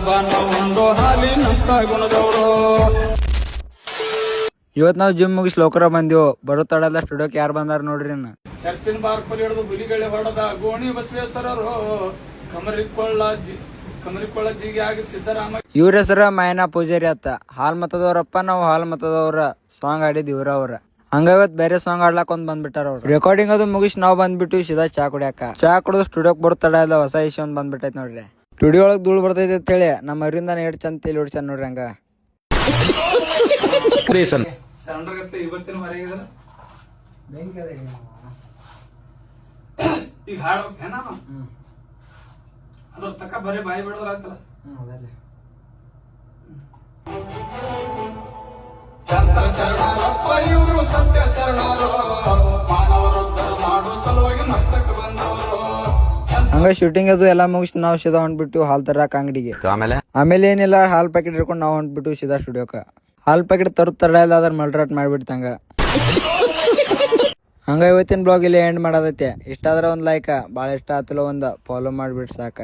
ಬಾನ ಉಂಡು ಹಾಲಿನಂತ ಗುಣದವರು. ಇವತ್ ನಾವ್ ಜಿಮ್ ಮುಗಿಸ್ ಲೋಕರ ಬಂದಿವ್. ಬರೋ ತಡಲ್ಲ ಸ್ಟುಡಿಯೋಕ್ ಯಾರು ಬಂದಾರ ನೋಡ್ರಿ. ಶರ್ಪಿನ ಬಾರ್ಪಲ್ಲಿ ಹಿಡಿದು ಹುಲಿಗಳಿ ಹೊಡೆದ ಗೋಣಿ ಬಸವೇಶ್ವರರು ಕಮರಿಕೊಳ್ಳ ಜಿಗೆ ಆಗಿ ಸಿದ್ದರಾಮಯ್ಯ. ಇವ್ರ ಹೆಸರ ಮಾಯನಾ ಪೂಜಾರಿ ಅತ್ತ. ಹಾಲ್ ಮತದವ್ರಪ್ಪ, ನಾವು ಹಾಲ್ ಮತದವ್ರ ಸಾಂಗ್ ಆಡಿದ್ ಇವ್ರ. ಹಂಗ ಇವತ್ ಬೇರೆ ಸಾಂಗ್ ಆಡ್ಲಾಕ್ ಒಂದ್ ಬಂದ್ಬಿಟ್ಟಾರ ಅವ್ರು. ರೆಕಾರ್ಡಿಂಗ್ ಅದು ಮುಗಿಸ್ ನಾವ್ ಬಂದ್ಬಿಟ್ಟು ಸೀದಾ ಚಾ ಕುಡಿಯಾಕ. ಚಾ ಕುಡಿದು ಸ್ಟುಡಿಯೋಕ್ ಬರೋ ತಡ ಇಲ್ಲ, ಹೊಸ ಇಶ್ಯೂ ಒಂದ್ ಬಂದ್ಬಿಟ್ಟೈತ್ ನೋಡ್ರಿ. ಸ್ಟುಡಿಯೋ ಒಳಗ್ ಧೂಳ್ ಬರ್ತೈತಿ ಅಂತ ಹೇಳಿ ನಮ್ಮ ಅವರಿಂದ ಎಷ್ಟ್ ಚಂದ ತೇಲಿ ಹೊಡ್ಸ್ಯಾನ ನೋಡ್ರಿ. ಹಂಗ ಇವತ್ತಿನ ಮರೆಗಿದ್ರ ಈಗ ಹಾಡ್ಬೇಕೇನ ಅದ್ರ ತಕ್ಕ ಬರೀ ಬಾಯಿ ಬಿಡದ್ರ ಆಯ್ತಲ್ಲ. ಇವರು ಸತ್ಯ ಶರಣರು, ಮಾನವರುದ್ಧಾರ ಮಾಡೋ ಸಲುವಾಗಿ ನರ್ತಕ ಬಂದವರು. ಹಂಗ ಶೂಟಿಂಗ್ ಅದು ಎಲ್ಲಾ ಮುಗಿಸ್ ನಾವ್ ಸೀದಾ ಹೊಂಟ್ಬಿಟ್ಟು ಹಾಲ್ ತರಾಕ ಅಂಗಡಿಗೆ. ಆಮೇಲೆ ಏನಿಲ್ಲ, ಹಾಲ್ ಪ್ಯಾಕೆಟ್ ಹಿಡ್ಕೊಂಡು ನಾವ್ ಹೊಂಟ್ಬಿಟ್ಟು ಸೀದಾ ಸ್ಟುಡಿಯೋಕ. ಹಾಲ್ ಪ್ಯಾಕೆಟ್ ತಡ ಇಲ್ಲ, ಅದ್ರ ಮಲ್ರಾಟ್ ಮಾಡ್ಬಿಡ್ತಂಗ. ಹಂಗ ಇವತ್ತಿನ ಬ್ಲಾಗ್ ಇಲ್ಲಿ ಎಂಡ್ ಮಾಡೋದೈತೆ. ಇಷ್ಟ ಆದ್ರೆ ಒಂದ್ ಲೈಕ್, ಭಾಳ ಇಷ್ಟ ಆತಲ್ಲ ಒಂದ್ ಫಾಲೋ ಮಾಡ್ಬಿಟ್ಟು ಸಾಕ.